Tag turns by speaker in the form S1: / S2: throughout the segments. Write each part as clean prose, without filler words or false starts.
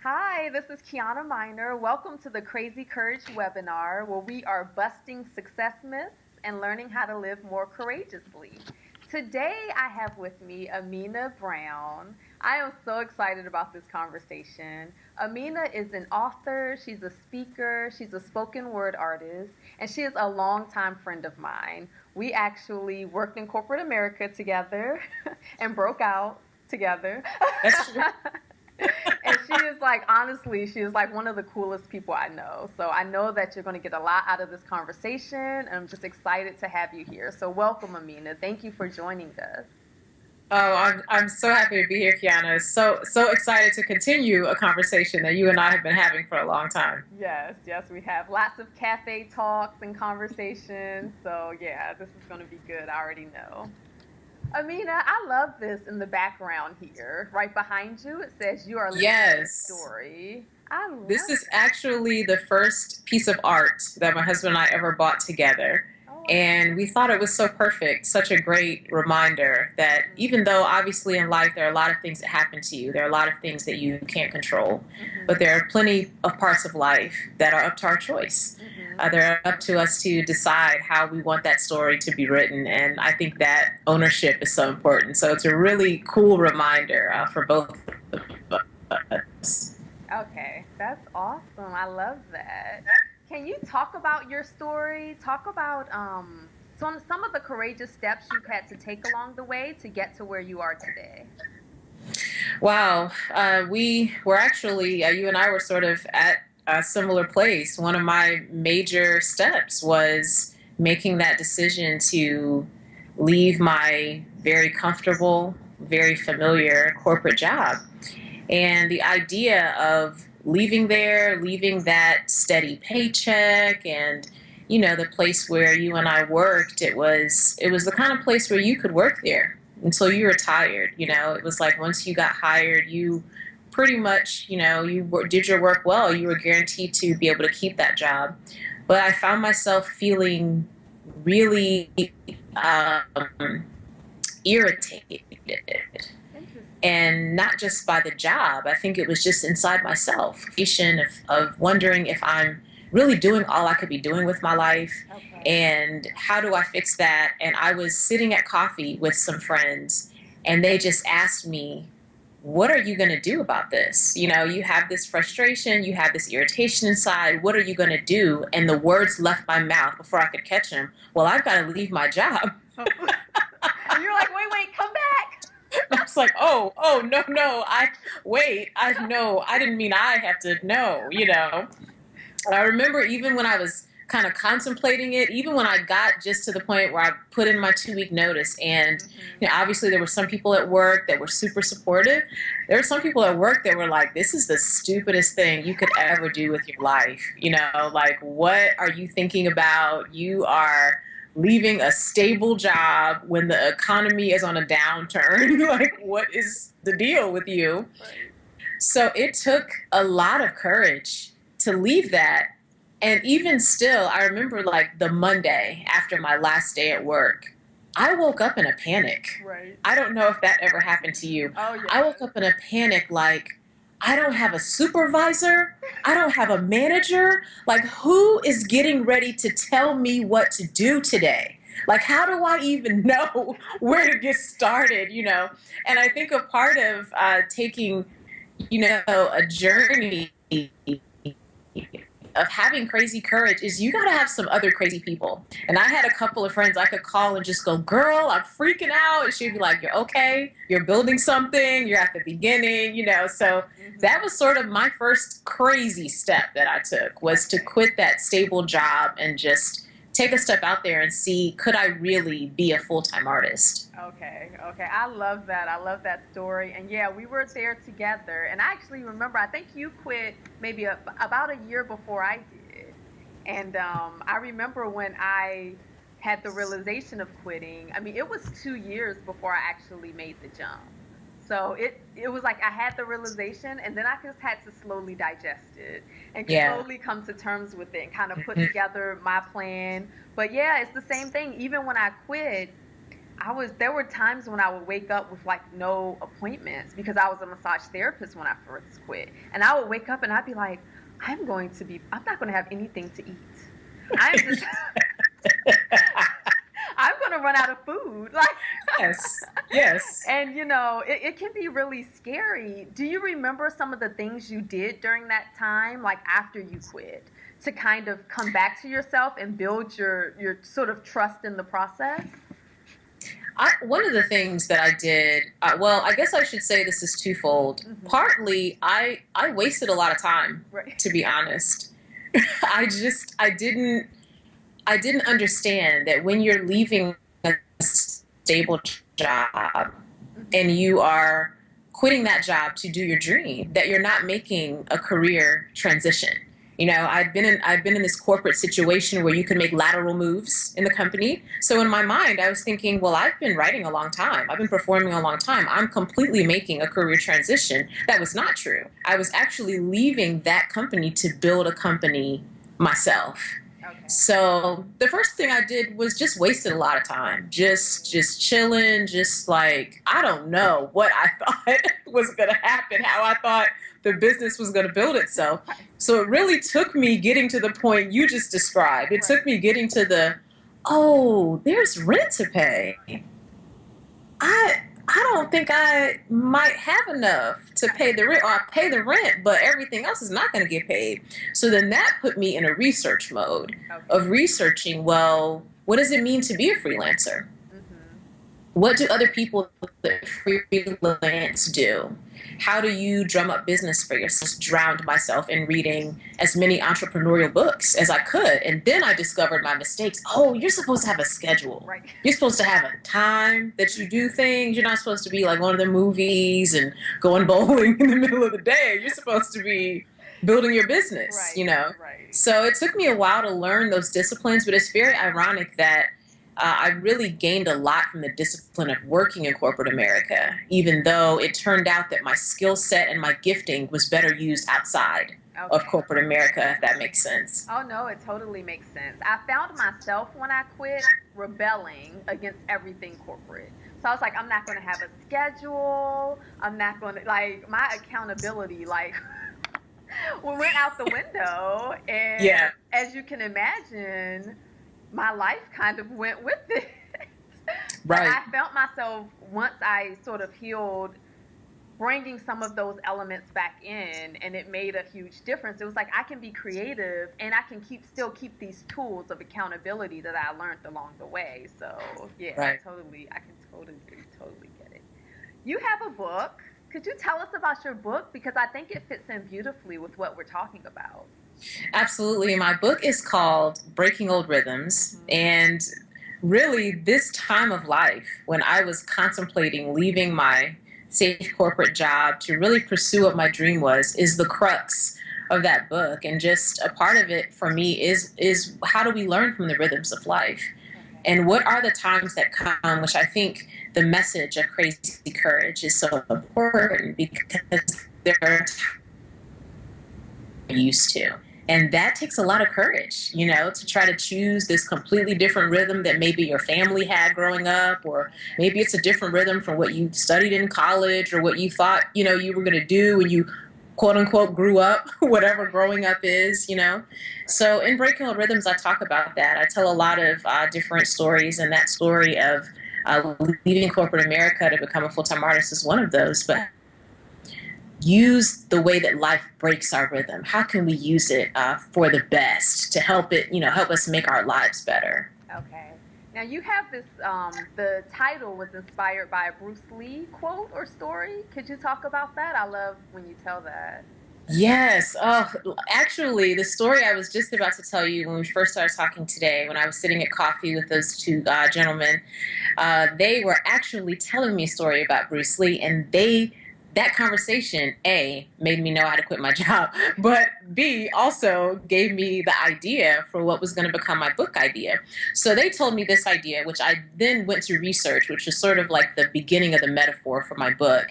S1: Hi, this is Kiana Miner. Welcome to the Crazy Courage webinar, where we are busting success myths and learning how to live more courageously. Today, I have with me Amena Brown. I am so excited about this conversation. Amena is an author, she's a speaker, she's a spoken word artist, and she is a longtime friend of mine. We actually worked in corporate America together and broke out together.
S2: That's true.
S1: And she is like, honestly, she is like one of the coolest people I know. So I know that you're going to get a lot out of this conversation, and I'm just excited to have you here. So welcome, Amena. Thank you for joining us.
S2: Oh, I'm so happy to be here, Kiana. So excited to continue a conversation that you and I have been having for a long time.
S1: Yes, yes, we have lots of cafe talks and conversations. So yeah, this is going to be good. I already know. Amena, I love this in the background here. Right behind you, it says you are living a
S2: Yes,
S1: story. I
S2: this
S1: love
S2: is actually the first piece of art that my husband and I ever bought together.
S1: Oh,
S2: And we thought it was so perfect, such a great reminder that even though obviously in life there are a lot of things that happen to you, there are a lot of things that you can't control, but
S1: mm-hmm,
S2: there are plenty of parts of life that are up to our choice.
S1: mm-hmm.
S2: They're up to us to decide how we want that story to be written. And I think that ownership is so important. So it's a really cool reminder for both of us.
S1: Okay, that's awesome. I love that. Can you talk about your story? Talk about some of the courageous steps you've had to take along the way to get to where you are today.
S2: Wow. We were actually, you and I were sort of at a similar place. One of my major steps was making that decision to leave my very comfortable, very familiar corporate job. And the idea of leaving there, leaving that steady paycheck and the place where you and I worked, it was the kind of place where you could work there until you retired. It was like once you got hired, you pretty much, did your work well, you were guaranteed to be able to keep that job. But I found myself feeling really irritated,
S1: Interesting.
S2: and not just by the job. I think it was just inside myself, of wondering if I'm really doing all I could be doing with my life,
S1: Okay.
S2: and how do I fix that. And I was sitting at coffee with some friends, and they just asked me, what are you going to do about this? You have this frustration, you have this irritation inside. What are you going to do? And the words left my mouth before I could catch them. Well, I've got to leave my job.
S1: And you're like, wait, wait, come back.
S2: I was like, oh, no, no, I didn't mean I have to know. I remember even when I was kind of contemplating it, even when I got just to the point where I put in my 2-week notice, and
S1: Mm-hmm.
S2: obviously there were some people at work that were super supportive. There were some people at work that were like, this is the stupidest thing you could ever do with your life. Like, what are you thinking about? You are leaving a stable job when the economy is on a downturn. Like, what is the deal with you?
S1: Right.
S2: So it took a lot of courage to leave that. And even still, I remember like the Monday after my last day at work, I woke up in a panic.
S1: Right.
S2: I don't know if that ever happened to you.
S1: Oh
S2: I
S1: yeah.
S2: woke up in a panic like, I don't have a supervisor. I don't have a manager. Like, who is getting ready to tell me what to do today? Like, how do I even know where to get started? And I think a part of taking, a journey of having crazy courage is you got to have some other crazy people. And I had a couple of friends I could call and just go, girl, I'm freaking out. And she'd be like, you're okay. You're building something. You're at the beginning. So that
S1: Mm-hmm.
S2: was sort of my first crazy step that I took, was to
S1: Okay.
S2: quit that stable job and just take a step out there and see, could I really be a full-time artist?
S1: Okay, okay. I love that. I love that story. And yeah, we were there together. And I actually remember, I think you quit maybe about a year before I did. And I remember when I had the realization of quitting. I mean, it was 2 years before I actually made the jump. So it was like I had the realization, and then I just had to slowly digest it and
S2: Yeah.
S1: slowly come to terms with it and kind of put together my plan. But yeah, it's the same thing. Even when I quit, There were times when I would wake up with like no appointments because I was a massage therapist when I first quit. And I would wake up and I'd be like, I'm not going to have anything to eat. I'm just, I'm going to run out of food. Like,
S2: Yes, yes.
S1: and you know, it can be really scary. Do you remember some of the things you did during that time, like after you quit, to kind of come back to yourself and build your sort of trust in the process?
S2: One of the things that I did, well, I guess I should say this is twofold.
S1: Mm-hmm.
S2: Partly, I wasted a lot of time,
S1: Right.
S2: to be honest. I didn't understand that when you're leaving a stable job and you are quitting that job to do your dream, that you're not making a career transition. You know, I've been in this corporate situation where you can make lateral moves in the company. So in my mind, I was thinking, well, I've been writing a long time. I've been performing a long time. I'm completely making a career transition. That was not true. I was actually leaving that company to build a company myself.
S1: Okay.
S2: So the first thing I did was just wasted a lot of time, just chilling, just like, I don't know what I thought was going to happen, how I thought the business was going to build itself. So it really took me getting to the point you just described. It took me getting to oh, there's rent to pay. I don't think I might have enough to pay the rent, or I pay the rent, but everything else is not going to get paid. So then that put me in a research mode of researching, well, what does it mean to be a freelancer? What do other people that freelance do? How do you drum up business for yourself? Drowned myself in reading as many entrepreneurial books as I could. And then I discovered my mistakes. Oh, you're supposed to have a schedule.
S1: Right.
S2: You're supposed to have a time that you do things. You're not supposed to be like one of the movies and going bowling in the middle of the day. You're supposed to be building your business,
S1: Right.
S2: you know?
S1: Right.
S2: So it took me a while to learn those disciplines, but it's very ironic that I really gained a lot from the discipline of working in corporate America, even though it turned out that my skill set and my gifting was better used outside of corporate America, if that makes sense.
S1: Oh, no, it totally makes sense. I found myself when I quit rebelling against everything corporate. So I was like, I'm not going to have a schedule. I'm not going to, like, my accountability, like, we went out the window. And
S2: Yeah.
S1: as you can imagine, my life kind of went with it.
S2: Right.
S1: I felt myself, once I sort of healed, bringing some of those elements back in, and it made a huge difference. It was like, I can be creative and I can still keep these tools of accountability that I learned along the way. So yeah,
S2: Right.
S1: I can totally get it. You have a book. Could you tell us about your book? Because I think it fits in beautifully with what we're talking about.
S2: Absolutely. My book is called Breaking Old Rhythms. And really, this time of life, when I was contemplating leaving my safe corporate job to really pursue what my dream was, is the crux of that book. And just a part of it for me is how do we learn from the rhythms of life? And what are the times that come, which I think the message of Crazy Courage is so important, because there are times used to. And that takes a lot of courage, you know, to try to choose this completely different rhythm that maybe your family had growing up, or maybe it's a different rhythm from what you studied in college or what you thought, you know, you were going to do when you quote unquote grew up, whatever growing up is, you know. So in Breaking Old Rhythms, I talk about that. I tell a lot of different stories, and that story of leaving corporate America to become a full-time artist is one of those. But use the way that life breaks our rhythm. How can we use it for the best to help it, you know, help us make our lives better?
S1: Okay. Now you have this, the title was inspired by a Bruce Lee quote or story. Could you talk about that? I love when you tell that.
S2: Yes. Oh, actually, the story I was just about to tell you when we first started talking today, when I was sitting at coffee with those two gentlemen, they were actually telling me a story about Bruce Lee, and they that conversation, A, made me know how to quit my job, but B, also gave me the idea for what was going to become my book idea. So they told me this idea, which I then went to research, which is sort of like the beginning of the metaphor for my book.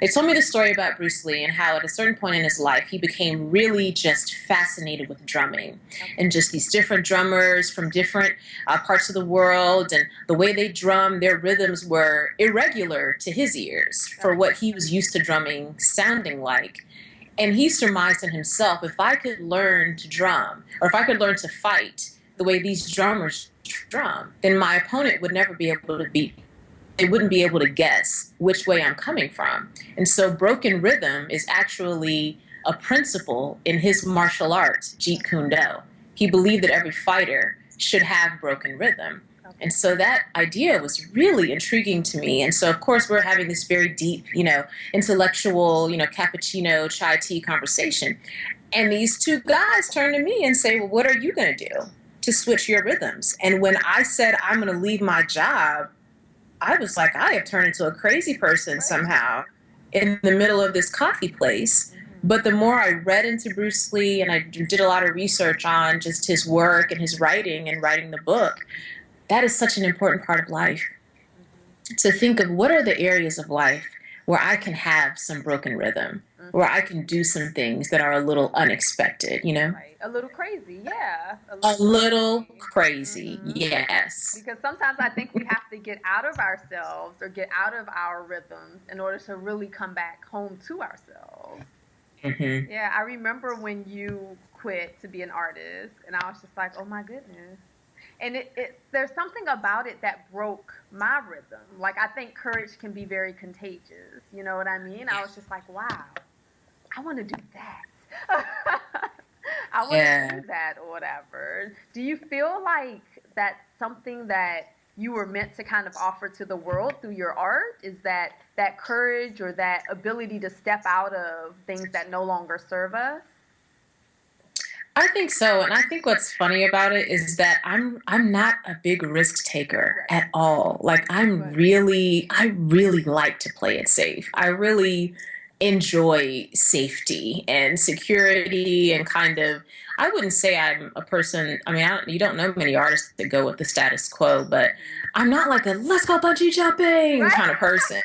S2: They told me the story about Bruce Lee and how at a certain point in his life, he became really just fascinated with drumming and just these different drummers from different parts of the world, and the way they drum, their rhythms were irregular to his ears for what he was used to drumming sounding like. And he surmised in himself, if I could learn to drum, or if I could learn to fight the way these drummers drum, then my opponent would never be able to beat. They wouldn't be able to guess which way I'm coming from. And so broken rhythm is actually a principle in his martial arts, Jeet Kune Do. He believed that every fighter should have broken rhythm. And so that idea was really intriguing to me. And so, of course, we're having this very deep, intellectual, cappuccino, chai tea conversation. And these two guys turn to me and say, well, what are you going to do to switch your rhythms? And when I said, I'm going to leave my job, I was like, I have turned into a crazy person somehow in the middle of this coffee place. But the more I read into Bruce Lee and I did a lot of research on just his work and his writing and writing the book, that is such an important part of life. To think of what are the areas of life where I can have some broken rhythm, where I can do some things that are a little unexpected,
S1: Right. A little crazy, yeah.
S2: A little crazy, yes.
S1: Because sometimes I think we have to get out of ourselves or get out of our rhythms in order to really come back home to ourselves.
S2: Mm-hmm.
S1: Yeah, I remember when you quit to be an artist, and I was just like, oh my goodness. And there's something about it that broke my rhythm. Like, I think courage can be very contagious. You know what I mean? I was just like, wow, I want to do that. I want to do that or whatever. Do you feel like that's something that you were meant to kind of offer to the world through your art? Is that courage or that ability to step out of things that no longer serve us?
S2: I think so, and I think what's funny about it is that I'm not a big risk taker at all. Like I really like to play it safe. I really enjoy safety and security and kind of, I wouldn't say I'm a person, you don't know many artists that go with the status quo, but I'm not like a let's go bungee jumping kind of person.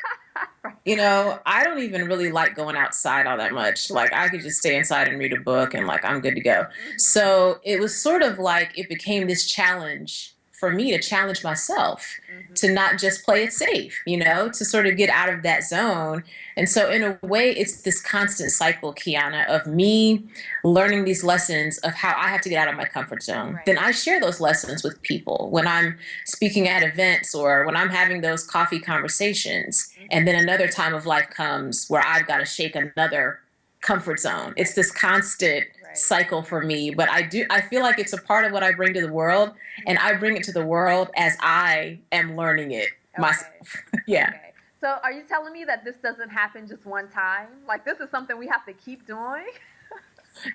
S2: I don't even really like going outside all that much. Like I could just stay inside and read a book and like I'm good to go. So it was sort of like it became this challenge for me to challenge myself to not just play it safe, to sort of get out of that zone. And so in a way, it's this constant cycle, Kiana, of me learning these lessons of how I have to get out of my comfort zone. Then I share those lessons with people when I'm speaking at events or when I'm having those coffee conversations. And then another time of life comes where I've got to shake another comfort zone. It's this constant cycle for me, but I feel like it's a part of what I bring to the world, and I bring it to the world as I am learning it myself. Yeah.
S1: Okay. So are you telling me that this doesn't happen just one time? Like this is something we have to keep doing?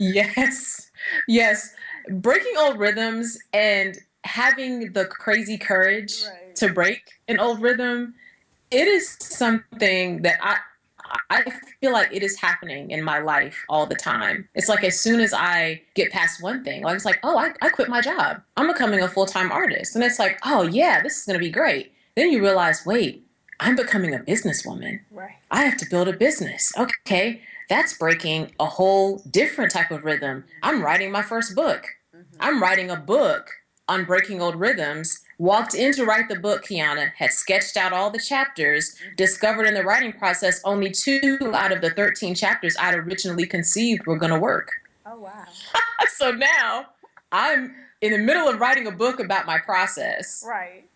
S2: Yes. Breaking old rhythms and having the crazy courage to break an old rhythm, it is something that I feel like it is happening in my life all the time. It's like as soon as I get past one thing, like it's like, oh, I quit my job. I'm becoming a full-time artist. And it's like, oh yeah, this is going to be great. Then you realize, wait, I'm becoming a businesswoman. I have to build a business. Okay, that's breaking a whole different type of rhythm. I'm writing my first book. I'm writing a book on breaking old rhythms. Walked in to write the book, Kiana, had sketched out all the chapters, discovered in the writing process only 2 out of the 13 chapters I'd originally conceived were going to work.
S1: Oh, wow.
S2: So now I'm in the middle of writing a book about my process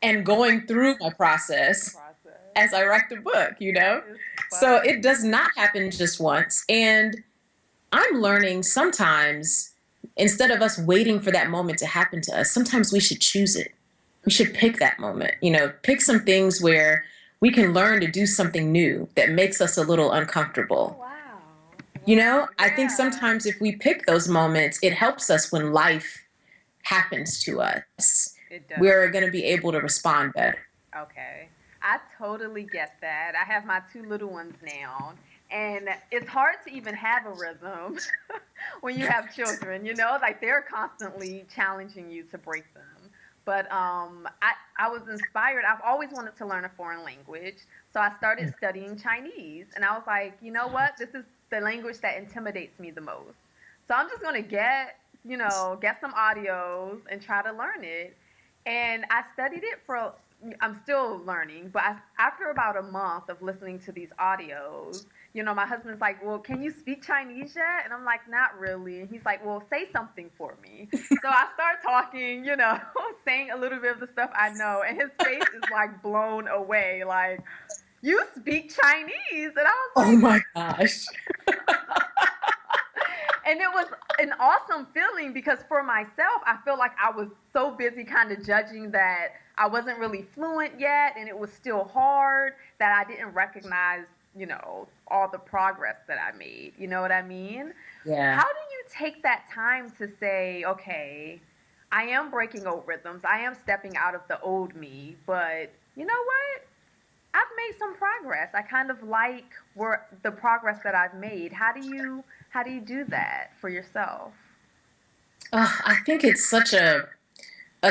S2: and going through my process as I write the book, So it does not happen just once. And I'm learning sometimes, instead of us waiting for that moment to happen to us, sometimes we should choose it. We should pick that moment, pick some things where we can learn to do something new that makes us a little uncomfortable.
S1: Wow.
S2: I think sometimes if we pick those moments, it helps us when life happens to us. We're going to be able to respond better.
S1: Okay. I totally get that. I have my 2 little ones now. And it's hard to even have a rhythm when you have children, like they're constantly challenging you to break them. But I was inspired. I've always wanted to learn a foreign language. So I started studying Chinese. And I was like, you know what? This is the language that intimidates me the most. So I'm just going to get some audios and try to learn it. And I studied it for, I'm still learning, but after about a month of listening to these audios, my husband's like, well, can you speak Chinese yet? And I'm like, not really. And he's like, well, say something for me. So I start talking, saying a little bit of the stuff I know. And his face is like blown away. Like, you speak Chinese. And I was like,
S2: oh my gosh.
S1: And it was an awesome feeling because for myself, I feel like I was so busy kind of judging that I wasn't really fluent yet and it was still hard that I didn't recognize, all the progress that I made. You know what I mean?
S2: Yeah.
S1: How do you take that time to say, okay, I am breaking old rhythms. I am stepping out of the old me, but you know what? I've made some progress. I kind of like the progress that I've made. How do you do that for yourself?
S2: I think it's such a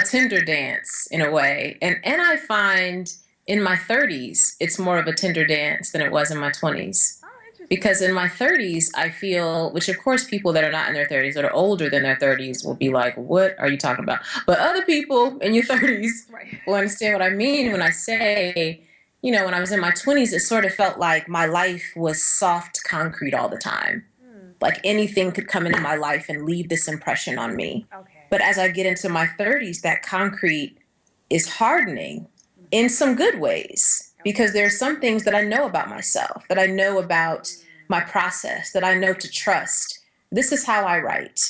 S2: tender dance in a way. And I find in my 30s, it's more of a tender dance than it was in my 20s.
S1: Oh, interesting.
S2: Because in my 30s, I feel, which of course people that are not in their 30s, that are older than their 30s will be like, what are you talking about? But other people in your 30s
S1: Right.
S2: will understand what I mean when I say, when I was in my 20s, it sort of felt like my life was soft concrete all the time. Like anything could come into my life and leave this impression on me.
S1: Okay.
S2: But as I get into my 30s, that concrete is hardening in some good ways because there are some things that I know about myself, that I know about my process, that I know to trust. This is how I write.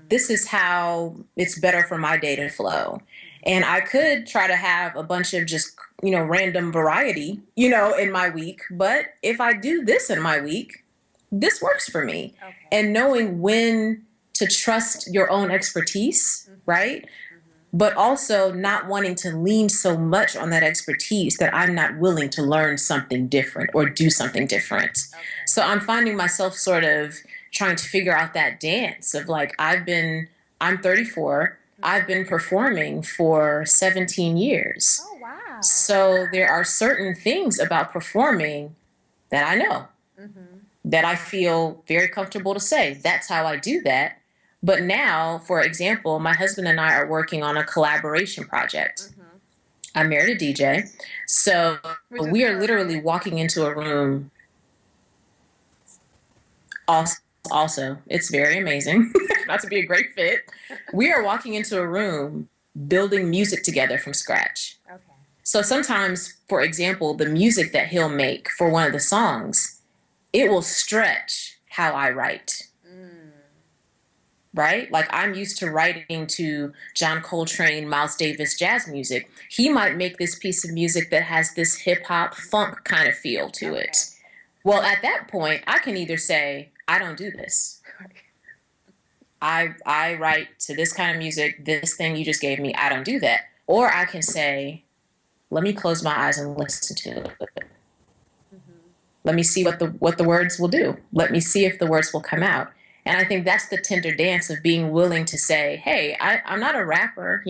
S2: This is how it's better for my day to flow. And I could try to have a bunch of just, random variety, in my week. But if I do this in my week, this works for me.
S1: Okay.
S2: And knowing when to trust your own expertise, right? But also not wanting to lean so much on that expertise that I'm not willing to learn something different or do something different.
S1: Okay.
S2: So I'm finding myself sort of trying to figure out that dance of like, I'm 34. I've been performing for 17 years.
S1: Oh, wow.
S2: So there are certain things about performing that I know. That I feel very comfortable to say. That's how I do that. But now, for example, my husband and I are working on a collaboration project. I married a DJ. So we are literally walking into a room. Also, it's very amazing. Not to be a great fit. We are walking into a room building music together from scratch.
S1: Okay.
S2: So sometimes, for example, the music that he'll make for one of the songs, it will stretch how I write. Right? Like I'm used to writing to John Coltrane, Miles Davis jazz music. He might make this piece of music that has this hip hop funk kind of feel to it. Well, at that point, I can either say, I don't do this. I write to this kind of music, this thing you just gave me, I don't do that. Or I can say, let me close my eyes and listen to it. Let me see what the words will do. Let me see if the words will come out. And I think that's the tender dance of being willing to say, hey, I'm not a rapper,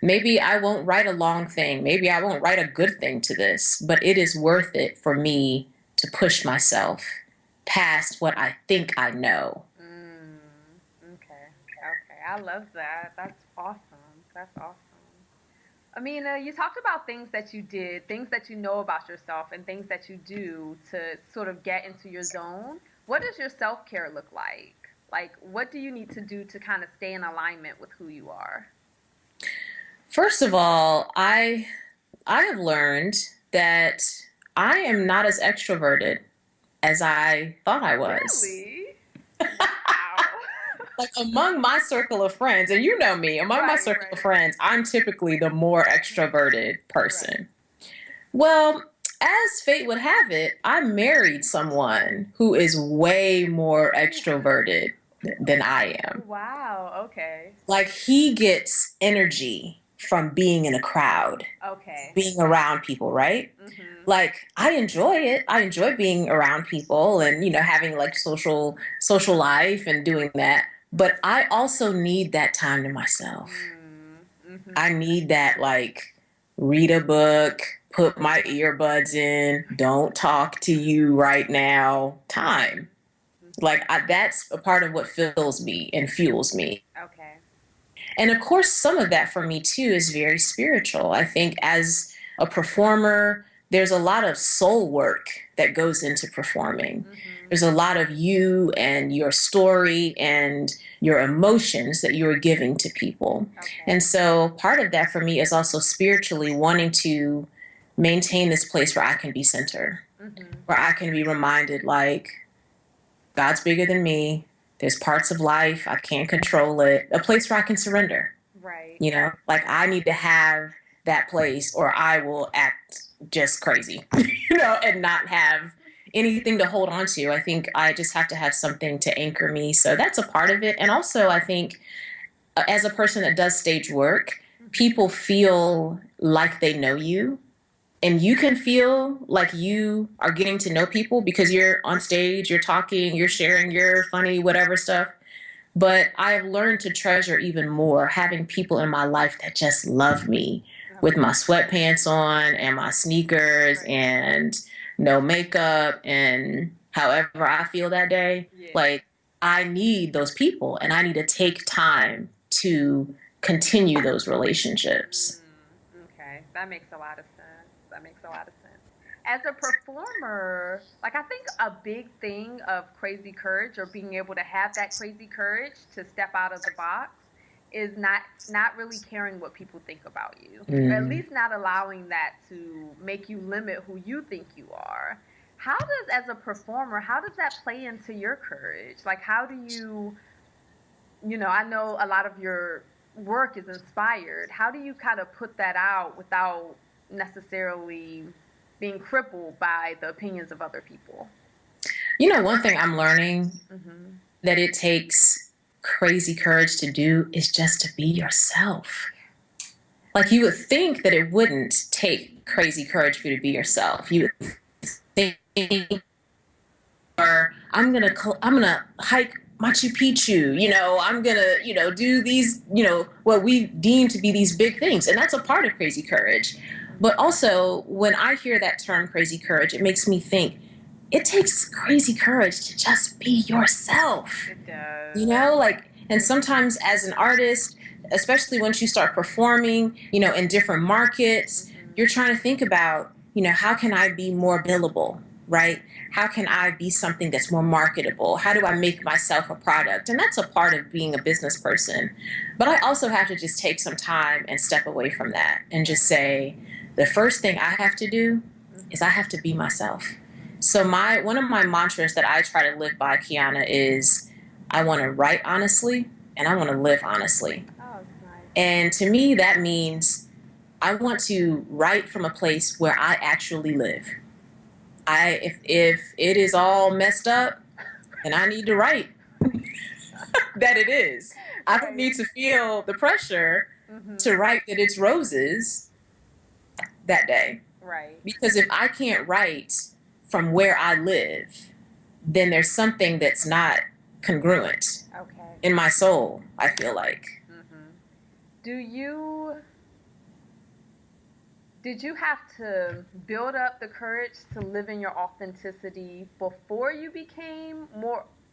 S2: Maybe I won't write a long thing. Maybe I won't write a good thing to this. But it is worth it for me to push myself past what I think I know.
S1: Okay. I love that. That's awesome. Amena, you talked about things that you did, things that you know about yourself, and things that you do to sort of get into your zone. What does your self-care look like? Like, what do you need to do to kind of stay in alignment with who you are?
S2: First of all, I have learned that I am not as extroverted as I thought I was.
S1: Really?
S2: Like among my circle of friends, and you know me, among my circle of friends, I'm typically the more extroverted person. Well, as fate would have it, I married someone who is way more extroverted than I am.
S1: Wow, okay.
S2: Like he gets energy from being in a crowd,
S1: Okay.
S2: being around people, right?
S1: Mm-hmm.
S2: Like I enjoy it. I enjoy being around people and, having like social life and doing that. But I also need that time to myself.
S1: Mm-hmm.
S2: I need that, like, read a book, put my earbuds in, don't talk to you right now time. Like that's a part of what fills me and fuels me.
S1: Okay.
S2: And of course, some of that for me too is very spiritual. I think as a performer, there's a lot of soul work that goes into performing.
S1: Mm-hmm.
S2: There's a lot of you and your story and your emotions that you are giving to people.
S1: Okay.
S2: And so part of that for me is also spiritually wanting to maintain this place where I can be center, where I can be reminded, like, God's bigger than me. There's parts of life I can't control it. A place where I can surrender.
S1: Right.
S2: Like I need to have that place or I will act just crazy, and not have anything to hold on to. I think I just have to have something to anchor me. So that's a part of it. And also I think as a person that does stage work, people feel like they know you. And you can feel like you are getting to know people because you're on stage, you're talking, you're sharing your funny, whatever stuff. But I have learned to treasure even more having people in my life that just love me with my sweatpants on and my sneakers and no makeup and however I feel that day.
S1: Yeah.
S2: Like I need those people and I need to take time to continue those relationships.
S1: Okay, that makes a lot of sense. As a performer, like I think a big thing of crazy courage or being able to have that crazy courage to step out of the box is not really caring what people think about you. Or at least not allowing that to make you limit who you think you are. How does, as a performer, how does that play into your courage? Like how do you, I know a lot of your work is inspired. How do you kind of put that out without necessarily being crippled by the opinions of other people?
S2: One thing I'm learning that it takes crazy courage to do is just to be yourself. Like you would think that it wouldn't take crazy courage for you to be yourself. You would think, or I'm gonna hike Machu Picchu, I'm gonna, do these, what we deem to be these big things. And that's a part of crazy courage. But also when I hear that term crazy courage, it makes me think it takes crazy courage to just be yourself.
S1: It does.
S2: Like, and sometimes as an artist, especially once you start performing, in different markets, you're trying to think about, how can I be more billable, right? How can I be something that's more marketable? How do I make myself a product? And that's a part of being a business person. But I also have to just take some time and step away from that and just say, the first thing I have to do is I have to be myself. So one of my mantras that I try to live by, Kiana, is I want to write honestly and I want to live honestly.
S1: Oh, that's nice.
S2: And to me, that means I want to write from a place where I actually live. If it is all messed up and I need to write, that it is. I don't need to feel the pressure to write that it's roses that day.
S1: Right.
S2: Because if I can't write from where I live, then there's something that's not congruent in my soul, I feel like.
S1: Did you have to build up the courage to live in your authenticity before you became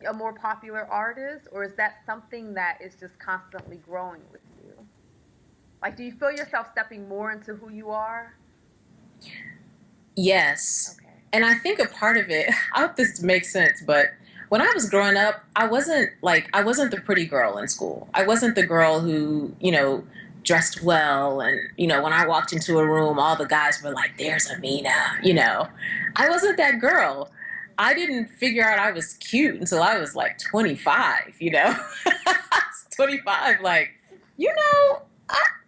S1: a more popular artist, or is that something that is just constantly growing with you? Like, do you feel yourself stepping more into who you are?
S2: Yes. Okay. And I think a part of it, I hope this makes sense, but when I was growing up, I wasn't the pretty girl in school. I wasn't the girl who, dressed well. And, when I walked into a room, all the guys were like, there's Amena, I wasn't that girl. I didn't figure out I was cute until I was like 25, I was 25, like,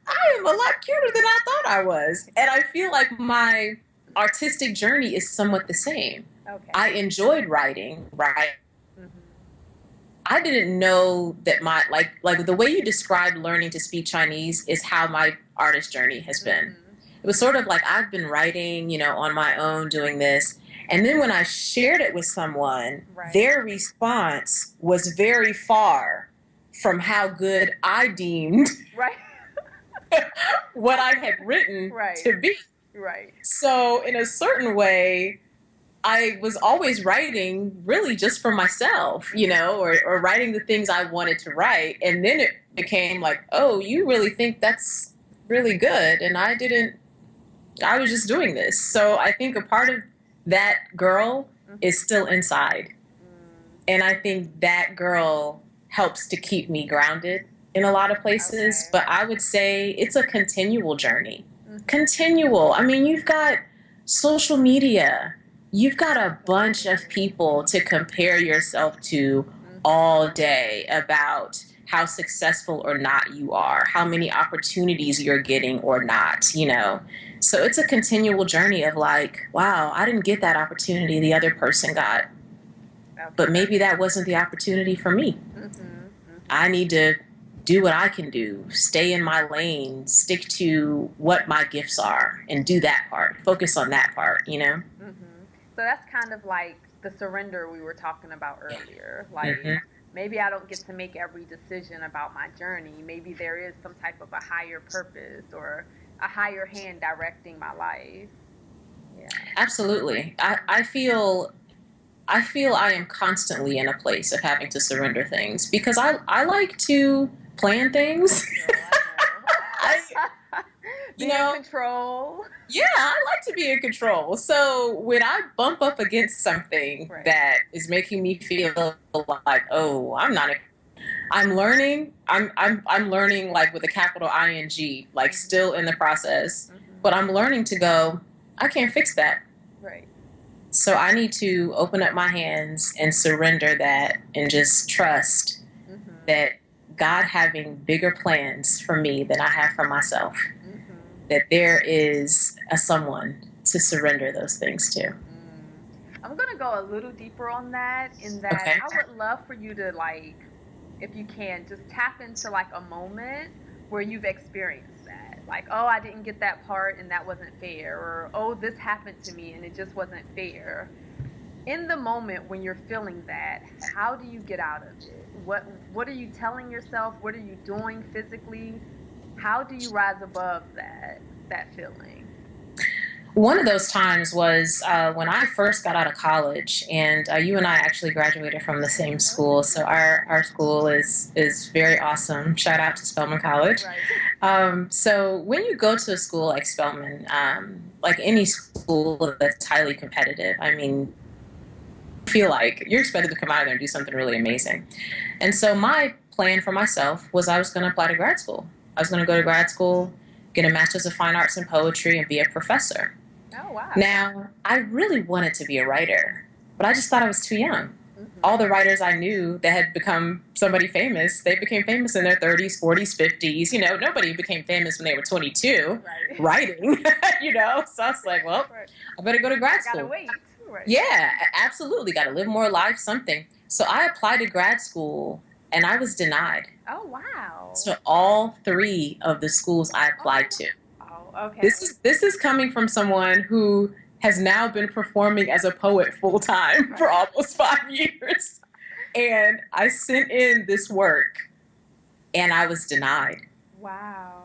S2: I am a lot cuter than I thought I was. And I feel like my artistic journey is somewhat the same. Okay. I enjoyed writing, right? I didn't know that my, like the way you described learning to speak Chinese is how my artist journey has been. It was sort of like I've been writing, on my own, doing this. And then when I shared it with someone, their response was very far from how good I deemed what I had written to be.
S1: Right.
S2: So in a certain way, I was always writing really just for myself, or writing the things I wanted to write. And then it became like, oh, you really think that's really good. And I was just doing this. So I think a part of that girl is still inside. And I think that girl helps to keep me grounded in a lot of places. But I would say it's a continual journey. Continual. I mean, you've got social media. You've got a bunch of people to compare yourself to all day about how successful or not you are, how many opportunities you're getting or not, So it's a continual journey of like, wow, I didn't get that opportunity the other person got. But maybe that wasn't the opportunity for me. I need to do what I can do, stay in my lane, stick to what my gifts are, and do that part, focus on that part,
S1: So that's kind of like the surrender we were talking about earlier. Like, maybe I don't get to make every decision about my journey. Maybe there is some type of a higher purpose or a higher hand directing my life. Yeah.
S2: Absolutely. I feel I am constantly in a place of having to surrender things because I like to plan things.
S1: Be in control.
S2: Yeah, I like to be in control. So when I bump up against something that is making me feel like, oh, I'm learning. I'm learning like with a capital ING, like still in the process. But I'm learning to go, I can't fix that.
S1: Right.
S2: So I need to open up my hands and surrender that and just trust that God having bigger plans for me than I have for myself. That there is a someone to surrender those things to.
S1: I'm going to go a little deeper on that in that I would love for you to, like, if you can, just tap into like a moment where you've experienced that. Like, oh, I didn't get that part and that wasn't fair. Or, oh, this happened to me and it just wasn't fair. In the moment when you're feeling that, how do you get out of it? What are you telling yourself? What are you doing physically? How do you rise above that feeling?
S2: One of those times was when I first got out of college, and you and I actually graduated from the same school. So our school is very awesome. Shout out to Spelman College. So when you go to a school like Spelman, like any school that's highly competitive, I mean, feel like you're expected to come out of there and do something really amazing. And so my plan for myself was I was going to apply to grad school. I was going to go to grad school, get a Master's of Fine Arts in Poetry, and be a professor.
S1: Oh, wow.
S2: Now, I really wanted to be a writer, but I just thought I was too young. All the writers I knew that had become somebody famous, they became famous in their 30s, 40s, 50s. Nobody became famous when they were 22 writing, So I was like, well, I better go to grad school.
S1: Gotta wait.
S2: Yeah, absolutely. Got to live more life, something. So I applied to grad school, and I was denied.
S1: Oh, wow.
S2: So all 3 of the schools I applied to.
S1: Oh, okay.
S2: This is coming from someone who has now been performing as a poet full time for almost 5 years. And I sent in this work, and I was denied.
S1: Wow.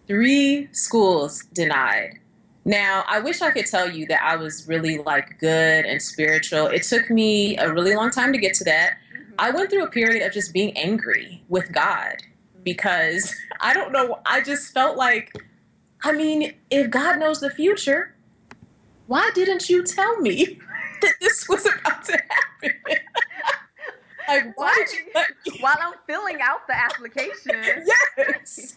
S2: 3 schools denied. Now, I wish I could tell you that I was really like good and spiritual. It took me a really long time to get to that. I went through a period of just being angry with God because I don't know. I just felt like, I mean, if God knows the future, why didn't you tell me that this was about to happen? Like, why did you let me?
S1: While I'm filling out the application.
S2: Yes.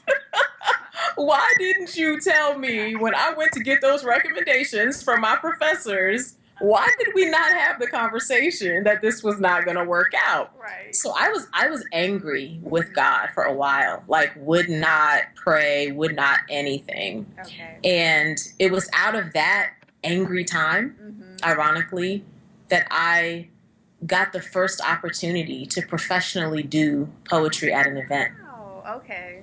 S2: Why didn't you tell me when I went to get those recommendations from my professors? Why did we not have the conversation that this was not going to work out?
S1: Right.
S2: So I was angry with God for a while, like would not pray, would not anything.
S1: Okay.
S2: And it was out of that angry time, ironically, that I got the first opportunity to professionally do poetry at an event.
S1: Oh, okay.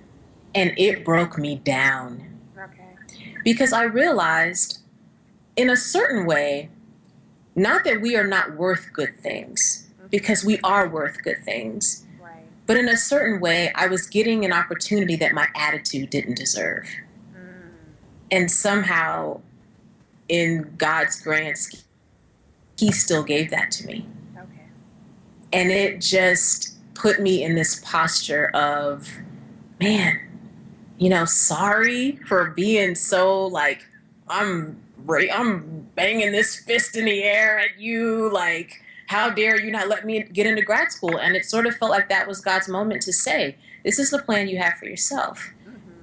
S2: And it broke me down
S1: Okay.
S2: because I realized, in a certain way, not that we are not worth good things, because we are worth good things.
S1: Right.
S2: But in a certain way, I was getting an opportunity that my attitude didn't deserve. And somehow, in God's grand scheme, He still gave that to me.
S1: Okay.
S2: And it just put me in this posture of, man, sorry for being so like, I'm banging this fist in the air at you. Like, how dare you not let me get into grad school? And it sort of felt like that was God's moment to say, this is the plan you have for yourself.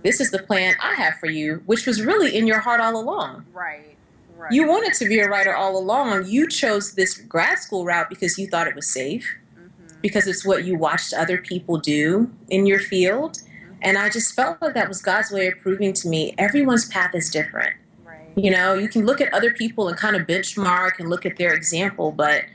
S2: This is the plan I have for you, which was really in your heart all along.
S1: Right. Right.
S2: You wanted to be a writer all along. You chose this grad school route because you thought it was safe, because it's what you watched other people do in your field. And I just felt like that was God's way of proving to me everyone's path is different.
S1: Right.
S2: You can look at other people and kind of benchmark and look at their example, but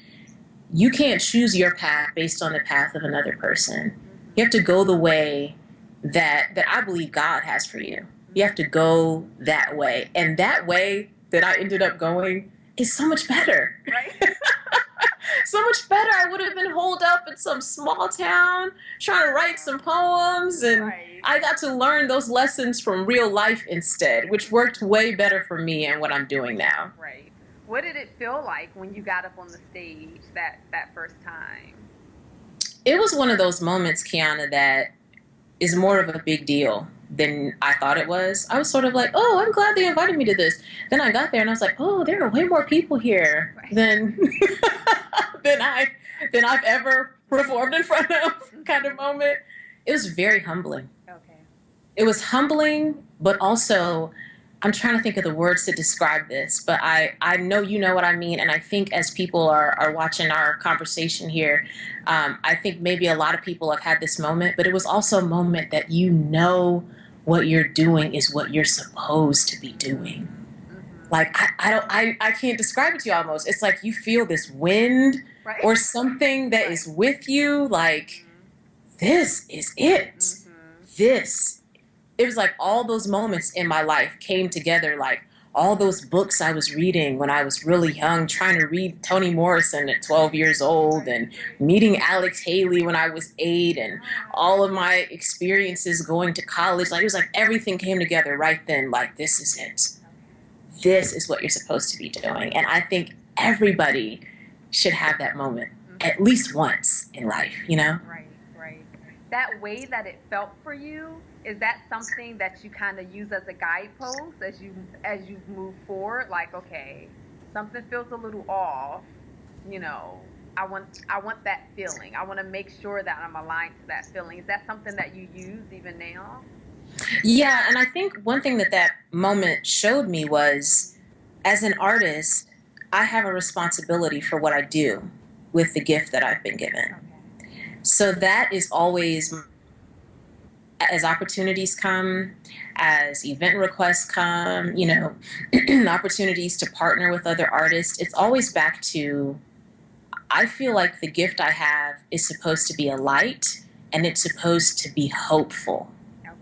S2: you can't choose your path based on the path of another person. You have to go the way that I believe God has for you. You have to go that way. And that way that I ended up going is so much better.
S1: Right.
S2: So much better. I would have been holed up in some small town trying to write some poems, and I got to learn those lessons from real life instead, which worked way better for me and what I'm doing now.
S1: Right. What did it feel like when you got up on the stage that first time?
S2: It was one of those moments, Kiana, that is more of a big deal than I thought it was. I was sort of like, oh, I'm glad they invited me to this. Then I got there and I was like, oh, there are way more people here than I've ever performed in front of, kind of moment. It was very humbling.
S1: Okay.
S2: It was humbling, but also, I'm trying to think of the words to describe this, but I know you know what I mean. And I think as people are watching our conversation here, I think maybe a lot of people have had this moment, but it was also a moment that what you're doing is what you're supposed to be doing. Like, I can't describe it to you almost. It's like you feel this wind or something that is with you. Like, this is it. It was like all those moments in my life came together, like all those books I was reading when I was really young, trying to read Toni Morrison at 12 years old, and meeting Alex Haley when I was 8, and all of my experiences going to college. Like, it was like everything came together right then. Like, this is it. This is what you're supposed to be doing. And I think everybody should have that moment at least once in life,
S1: Right. That way that it felt for you, is that something that you kind of use as a guidepost as you move forward? Like, okay, something feels a little off, I want that feeling. I want to make sure that I'm aligned to that feeling. Is that something that you use even now?
S2: Yeah, and I think one thing that moment showed me was, as an artist, I have a responsibility for what I do with the gift that I've been given. So that is always, as opportunities come, as event requests come, opportunities to partner with other artists, it's always back to, I feel like the gift I have is supposed to be a light, and it's supposed to be hopeful.
S1: Okay.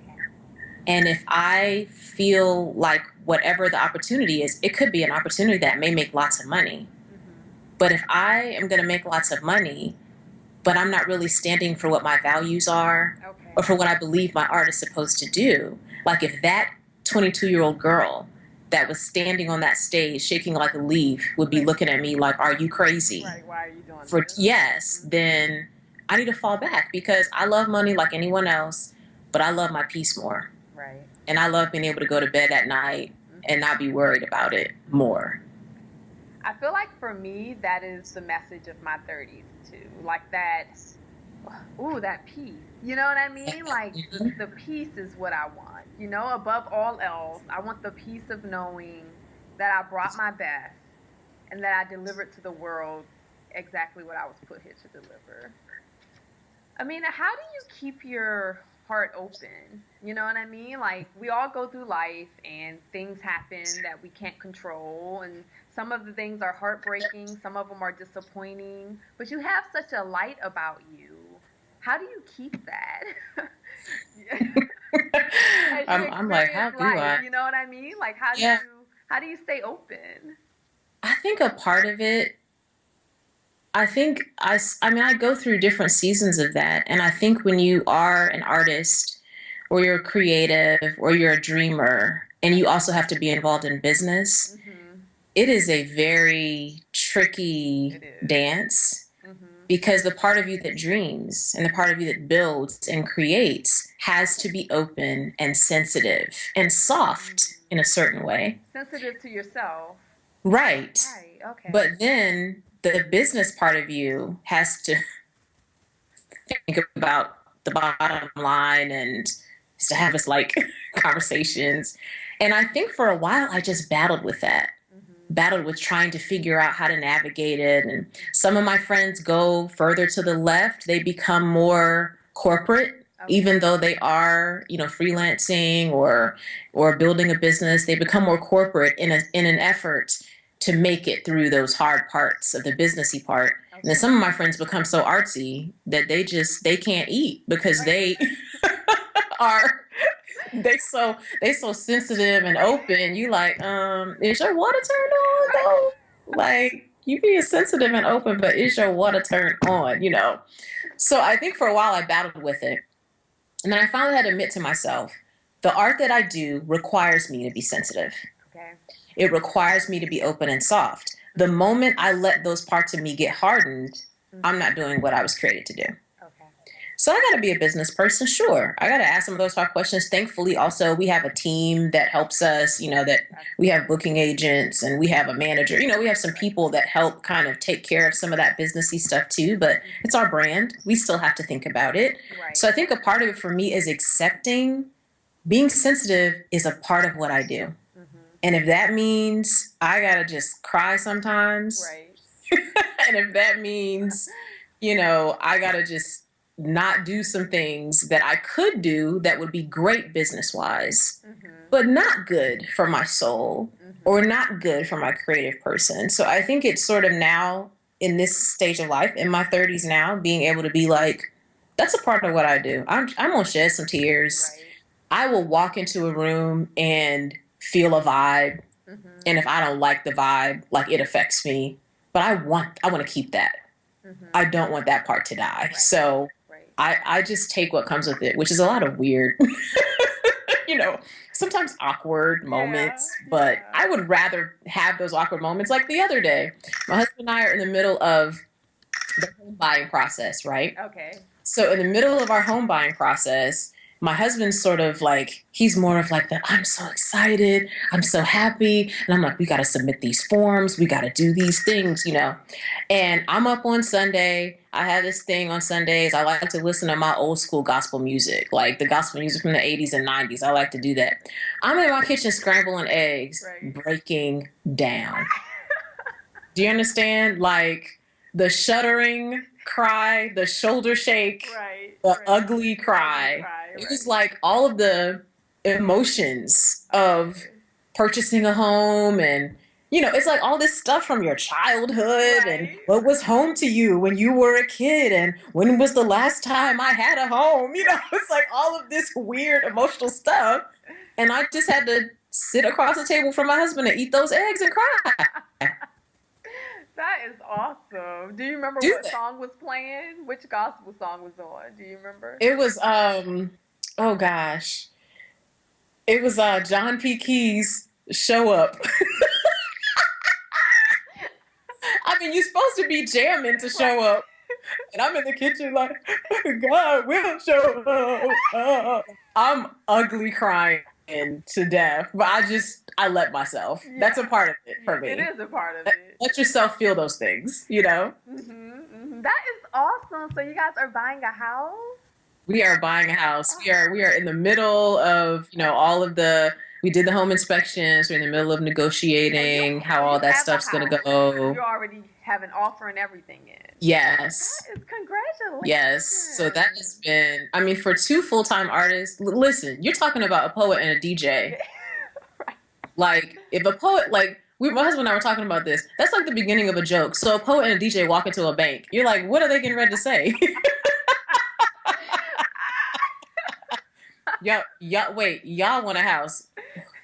S2: And if I feel like whatever the opportunity is, it could be an opportunity that may make lots of money. But if I am going to make lots of money, but I'm not really standing for what my values are, or for what I believe my art is supposed to do. Like, if that 22-year-old girl that was standing on that stage shaking like a leaf would be looking at me like, are you crazy?
S1: Right, why are you doing this?
S2: Yes, then I need to fall back, because I love money like anyone else, but I love my peace more.
S1: Right.
S2: And I love being able to go to bed at night and not be worried about it more.
S1: I feel like for me, that is the message of my 30s too. Like that, that peace. You know what I mean? Like the peace is what I want. Above all else, I want the peace of knowing that I brought my best and that I delivered to the world exactly what I was put here to deliver. Amena, how do you keep your heart open. You know what I mean? Like, we all go through life and things happen that we can't control. And some of the things are heartbreaking, some of them are disappointing. But you have such a light about you. How do you keep that? As you
S2: I'm like, how
S1: experience
S2: do
S1: life,
S2: I?
S1: you know what I mean? Like,
S2: Yeah,
S1: how do you stay open?
S2: I think a part of it, I think I mean, I go through different seasons of that. And I think when you are an artist or you're a creative or you're a dreamer and you also have to be involved in business,
S1: Mhm.
S2: it is a very tricky
S1: It is.
S2: dance
S1: Mhm.
S2: because the part of you that dreams and the part of you that builds and creates has to be open and sensitive and soft
S1: Mm.
S2: in a certain way.
S1: Sensitive to yourself.
S2: Right.
S1: Right. Okay.
S2: But then the business part of you has to think about the bottom line and to have us like conversations. And I think for a while I just battled with that,
S1: Mhm.
S2: battled with trying to figure out how to navigate it. And some of
S1: Mhm.
S2: my friends go further to the left, they become more corporate. Even
S1: Okay.
S2: though they are, freelancing or building a business, they become more corporate in an effort to make it through those hard parts of the businessy part. And then
S1: Okay.
S2: some of my friends become so artsy that they can't eat because they are they so sensitive and open. You like, is your water turned on
S1: Right.
S2: though? Like, you being sensitive and open, but is your water turned on? So I think for a while I battled with it. And then I finally had to admit to myself, the art that I do requires me to be sensitive.
S1: Okay.
S2: It requires me to be open and soft. The moment I let those parts of me get hardened, I'm
S1: Mhm.
S2: not doing what I was created to do.
S1: Okay.
S2: So I got to be a business person, sure. I got to ask some of those hard questions. Thankfully, also, we have a team that helps us, that
S1: That's
S2: we
S1: good.
S2: have booking agents and we have a manager. We have some
S1: Right.
S2: people that help kind of take care of some of that businessy stuff too, but it's our brand. We still have to think about it.
S1: Right.
S2: So I think a part of it for me is accepting being sensitive is a part of what I do.
S1: Mhm.
S2: And if that means I got to just cry sometimes,
S1: Right.
S2: and if that means, I got to just not do some things that I could do that would be great business wise,
S1: Mhm.
S2: but not good for my soul or
S1: Mhm.
S2: not good for my creative person. So I think it's sort of now in this stage of life, in my 30s now, being able to be like, that's a part of what I do. I'm going to shed some tears.
S1: Right.
S2: I will walk into a room and feel a vibe.
S1: Mhm.
S2: And if I don't like the vibe, like, it affects me. But I want to keep that. I
S1: Mhm.
S2: don't want that part to die.
S1: Right.
S2: So
S1: Right.
S2: I just take what comes with it, which is a lot of weird, you know, sometimes awkward
S1: Yeah.
S2: moments. But
S1: Yeah.
S2: I would rather have those awkward moments. Like the other day, my husband and I are in the middle of the home buying process, right?
S1: Okay.
S2: So in the middle of our home buying process, my husband's sort of like, he's more of like the, I'm so excited, I'm so happy. And I'm like, we got to submit these forms, we got to do these things. And I'm up on Sunday. I have this thing on Sundays. I like to listen to my old school gospel music, like the gospel music from the 80s and 90s. I like to do that. I'm in my kitchen scrambling eggs,
S1: Right.
S2: breaking down. Do you understand? Like the shuddering cry, the shoulder shake,
S1: Right.
S2: the
S1: Right.
S2: ugly
S1: Ugly
S2: cry.
S1: cry.
S2: It was
S1: Right.
S2: like all of the emotions of
S1: Okay.
S2: purchasing a home and it's like all this stuff from your childhood and
S1: Right.
S2: what was home to you when you were a kid and when was the last time I had a home. It's like all of this weird emotional stuff. And I just had to sit across the table from my husband and eat those eggs and cry.
S1: That is awesome. Do you remember
S2: Do
S1: what
S2: that.
S1: song was playing? Which gospel song was on? Do you remember?
S2: It was oh gosh. It was John P. Key's Show Up. I mean, you're supposed to be jamming to
S1: Right.
S2: show up. And I'm in the kitchen like, God will show up. I'm ugly crying to death. But I let myself. That's a
S1: Yeah.
S2: part of it
S1: Yeah.
S2: for
S1: It
S2: me.
S1: is a part of
S2: Let
S1: it.
S2: let yourself feel those things.
S1: Mhm. Mhm. That is awesome. So you guys are buying a house?
S2: We are buying a house.
S1: Oh,
S2: We are in the middle of, all of we did the home inspections. We're in the middle of
S1: oh,
S2: negotiating how
S1: you
S2: all that
S1: have a
S2: stuff's going to
S1: house. You
S2: go.
S1: already have an offer and everything in.
S2: Yes.
S1: That is congratulations.
S2: Yes. So that has been, I mean, for two full-time artists, listen, you're talking about a poet and a DJ.
S1: Right.
S2: Like, if a poet, like, my husband and I were talking about this. That's like the beginning of a joke. So a poet and a DJ walk into a bank. You're like, what are they getting ready to say? Wait, y'all want a house?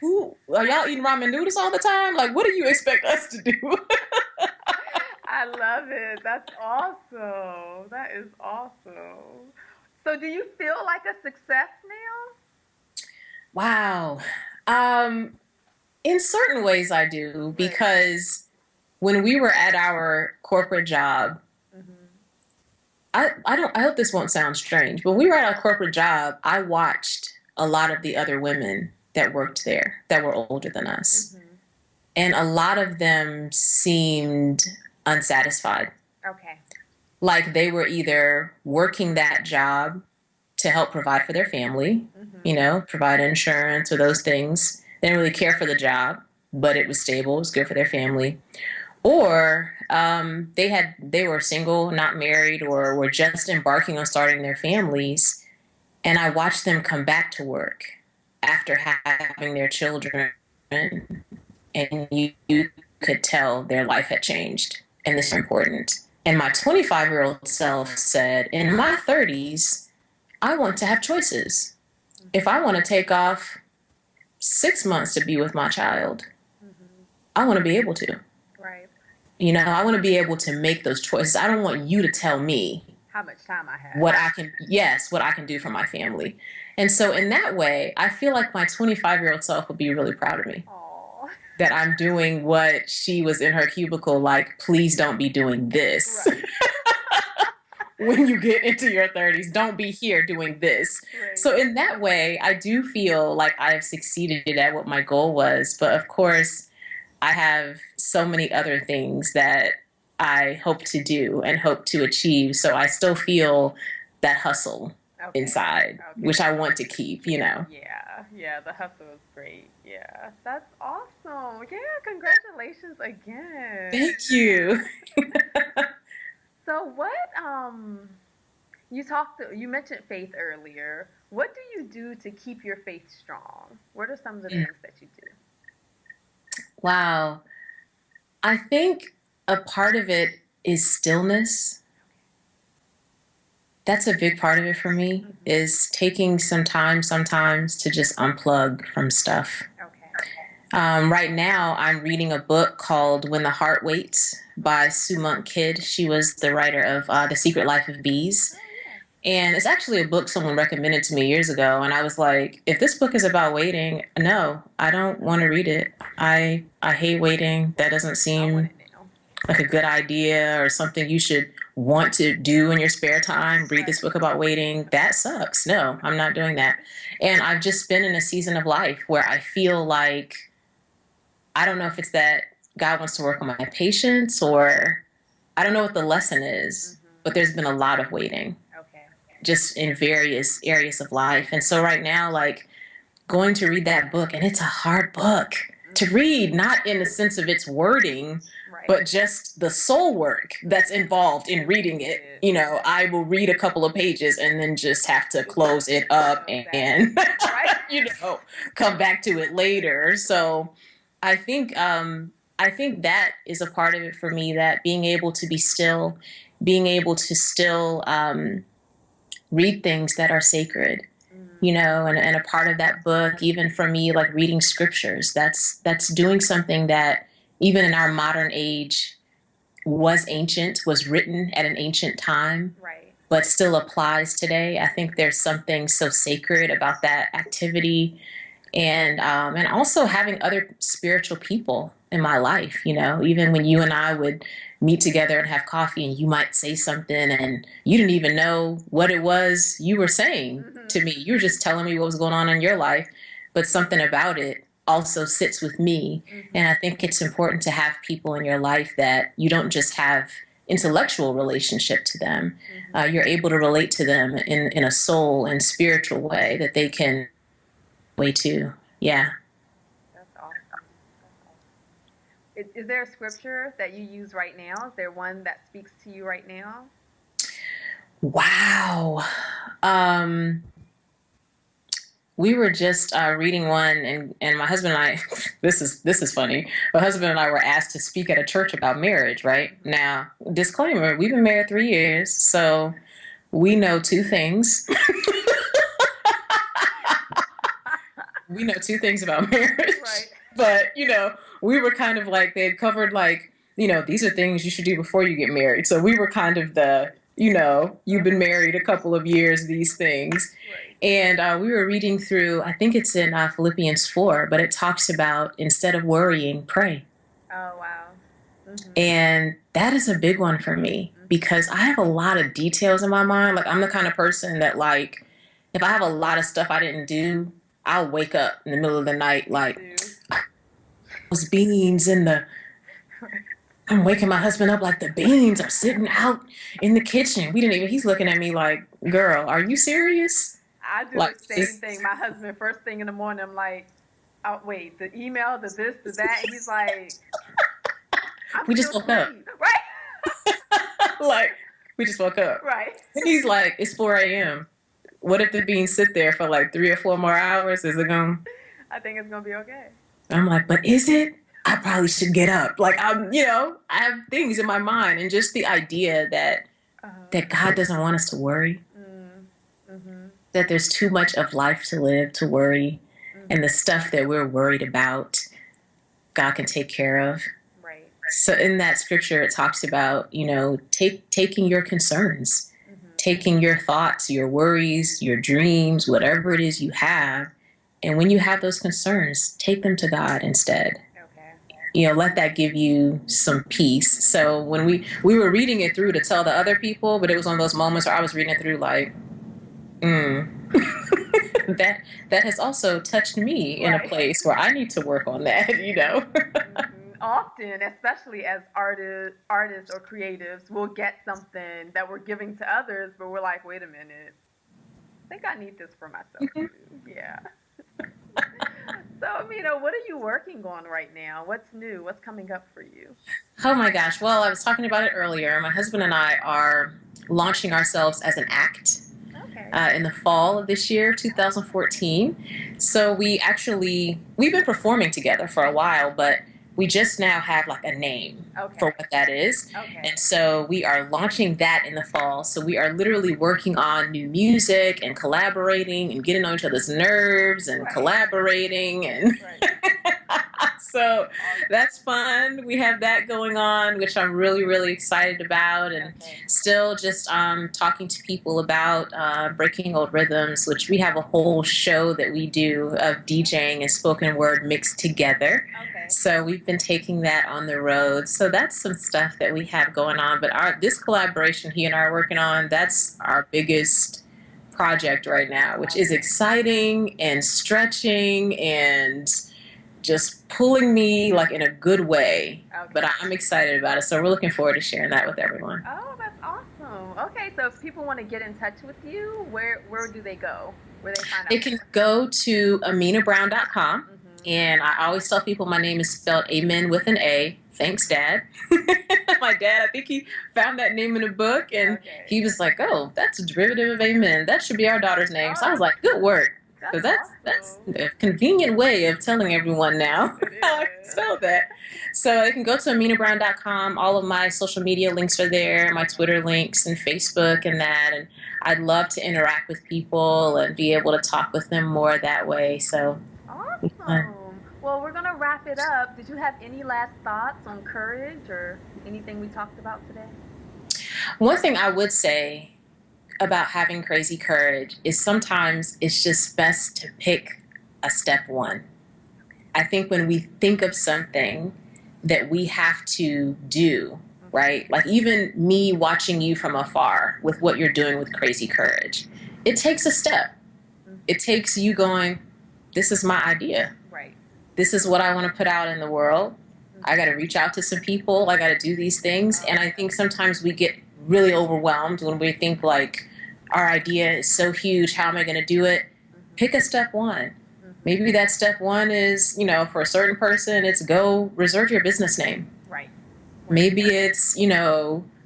S2: Who are y'all eating ramen noodles all the time? Like, what do you expect us to do?
S1: I love it. That's awesome. That is awesome. So, do you feel like a success now?
S2: Wow. Um, in certain ways, I do
S1: Right.
S2: because when we were at our corporate job,
S1: Hmm.
S2: I hope this won't sound strange, but we were at our corporate job. I watched a lot of the other women that worked there that were older than us.
S1: Hmm.
S2: And a lot of them seemed unsatisfied.
S1: Okay.
S2: Like they were either working that job to help provide for their family,
S1: Hmm.
S2: provide insurance or those things. They didn't really care for the job, but it was stable, it was good for their family. Or they were single, not married, or were just embarking on starting their families. And I watched them come back to work after having their children, and you could tell their life had changed. And this is important. And my 25-year-old self said, in my 30s, I want to have choices. If I want to take off 6 months to be with my child,
S1: Hmm.
S2: I want to be able to.
S1: Right.
S2: I want to be able to make those choices. I don't want you to tell me
S1: How much time I have.
S2: what I can do for my family. And so in that way, I feel like my 25-year-old self would be really proud of me
S1: Oh.
S2: that I'm doing what she was in her cubicle, like, please don't be doing this.
S1: Right.
S2: When you get into your 30s, don't be here doing this.
S1: Right.
S2: So in that way, I do feel like I have succeeded at what my goal was. But of course, I have so many other things that I hope to do and hope to achieve. So I still feel that hustle
S1: Okay.
S2: inside,
S1: Okay.
S2: which I want to keep.
S1: Yeah. Yeah. The hustle is great. Yeah. That's awesome. Yeah. Congratulations again.
S2: Thank you.
S1: So you mentioned faith earlier. What do you do to keep your faith strong? What are some of the things that you do?
S2: Wow. I think a part of it is stillness. That's a big part of it for me,
S1: Hmm.
S2: is taking some time sometimes to just unplug from stuff.
S1: Okay.
S2: Right now, I'm reading a book called When the Heart Waits by Sue Monk Kidd. She was the writer of The Secret Life of Bees.
S1: Oh
S2: And it's actually a book someone recommended to me years ago. And I was like, if this book is about waiting, no, I don't want to read it. I hate waiting. That doesn't
S1: yeah. I want
S2: seem
S1: it now.
S2: like a good idea or something you should want to do in your spare time. Read this book about waiting. That sucks. No, I'm not doing that. And I've just been in a season of life where I feel like, I don't know if it's that God wants to work on my patience, or I don't know what the lesson is, but there's been a lot of waiting
S1: Okay.
S2: just in various areas of life. And so right now, like, going to read that book, and it's a hard book to read, not in the sense of its wording,
S1: Right.
S2: but just the soul work that's involved in reading it. I will read a couple of pages and then just have to close it up and
S1: Right.
S2: come back to it later. So I think that is a part of it for me, that being able to be still, being able to still read things that are sacred, and a part of that book, even for me, like reading scriptures, that's doing something that even in our modern age was written at an ancient time,
S1: Right.
S2: but still applies today. I think there's something so sacred about that activity, and also having other spiritual people in my life. Even when you and I would meet together and have coffee, and you might say something and you didn't even know what it was you were saying to me. You were just telling me what was going on in your life, but something about it also sits with me. And I think it's important to have people in your life that you don't just have intellectual relationship to them. You're able to relate to them in a soul and spiritual way that they can way too. Yeah.
S1: That's awesome. That's awesome. Is there a scripture that you use right now? Is there one that speaks to you right now?
S2: Wow. Um, we were just reading one, and my husband and I. This is funny. My husband and I were asked to speak at a church about marriage. Right now, disclaimer: we've been married 3 years, so we know two things. We know two things about marriage.
S1: Right.
S2: But, we were kind of like, they had covered like, these are things you should do before you get married. So we were kind of the, you've been married a couple of years, these things.
S1: Right.
S2: And we were reading through, I think it's in Philippians 4, but it talks about instead of worrying, pray.
S1: Oh, wow. Mm-hmm.
S2: And that is a big one for me because I have a lot of details in my mind. Like, I'm the kind of person that, like, if I have a lot of stuff I didn't do, I'll wake up in the middle of the night like those beans in the. I'm waking my husband up like the beans are sitting out in the kitchen. He's looking at me like, girl, are you serious?
S1: I do like, the same thing. My husband, first thing in the morning, I'm like, oh, wait, the email, the this, the that. He's like,
S2: we just woke up.
S1: Right.
S2: Like, we just woke up.
S1: Right.
S2: And he's like, it's 4 a.m. What if the beans sit there for like 3 or 4 more hours? Is it going to?
S1: I think it's going to be okay.
S2: I'm like, but is it? I probably should get up. Like, I have things in my mind. And just the idea that God doesn't want us to worry. Mm-hmm. That there's too much of life to live to worry. Mm-hmm. And the stuff that we're worried about, God can take care of.
S1: Right.
S2: So in that scripture, it talks about, taking your concerns. Taking your thoughts, your worries, your dreams, whatever it is you have. And when you have those concerns, take them to God instead. Okay. Let that give you some peace. So when we were reading it through to tell the other people, but it was one of those moments where I was reading it through like, that has also touched me in a place where I need to work on that,
S1: Often, especially as artists or creatives, we'll get something that we're giving to others, but we're like, wait a minute, I think I need this for myself too. Yeah. So, Amena, what are you working on right now? What's new? What's coming up for you?
S2: Oh my gosh. Well, I was talking about it earlier. My husband and I are launching ourselves as an act. In the fall of this year, 2014. So we've been performing together for a while, but we just now have like a name for what that is. Okay. And so we are launching that in the fall. So we are literally working on new music and collaborating and getting on each other's nerves and collaborating. And so that's fun. We have that going on, which I'm really, really excited about. And still just talking to people about breaking old rhythms, which we have a whole show that we do of DJing and spoken word mixed together. So we've been taking that on the road. So that's some stuff that we have going on. But this collaboration he and I are working on, that's our biggest project right now, which is exciting and stretching and just pulling me like in a good way. But I'm excited about it. So we're looking forward to sharing that with everyone.
S1: Oh, that's awesome. Okay, so if people want to get in touch with you, where do they go? Where they find out?
S2: They can go to amenabrown.com. And I always tell people my name is spelled Amen with an A. Thanks, Dad. My dad, I think he found that name in a book, and he was like, oh, that's a derivative of Amen. That should be our daughter's name. So I was like, good work. Because that's a convenient way of telling everyone now how I spell that. So they can go to amenabrown.com. All of my social media links are there, my Twitter links and Facebook and that. And I'd love to interact with people and be able to talk with them more that way. So
S1: awesome. Well, we're going to wrap it up. Did you have any last thoughts on courage or anything we talked about today?
S2: One thing I would say about having crazy courage is sometimes it's just best to pick a step one. I think when we think of something that we have to do, right? Like even me watching you from afar with what you're doing with crazy courage, it takes a step. It takes you going, this is my idea.
S1: Right.
S2: This is what I want to put out in the world. I got to reach out to some people. I got to do these things. And I think sometimes we get really overwhelmed when we think like our idea is so huge. How am I going to do it? Pick a step one. Maybe that step one is, for a certain person, it's go reserve your business name.
S1: Right.
S2: Maybe it's,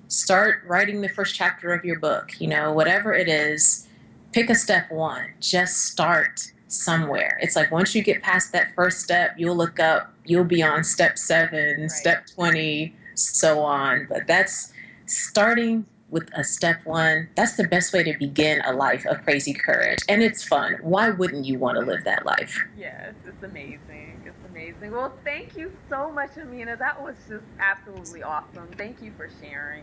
S2: start writing the first chapter of your book, whatever it is, pick a step one, just start somewhere. It's like once you get past that first step, you'll look up, you'll be on step 7,
S1: Right.
S2: step 20, so on. But that's starting with a step one. That's the best way to begin a life of crazy courage. And it's fun. Why wouldn't you want to live that life?
S1: Yes, it's amazing. It's amazing. Well, thank you so much, Amena. That was just absolutely awesome. Thank you for sharing.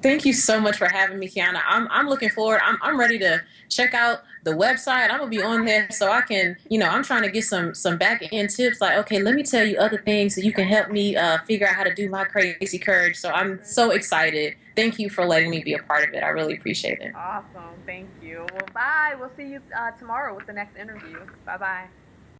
S2: Thank you so much for having me, Kiana. I'm looking forward. I'm ready to check out the website. I'm gonna be on there so I can, I'm trying to get some back end tips. Like, okay, let me tell you other things so you can help me figure out how to do my crazy courage. So I'm so excited. Thank you for letting me be a part of it. I really appreciate it.
S1: Awesome. Thank you. Well, bye. We'll see you tomorrow with the next interview. Bye bye.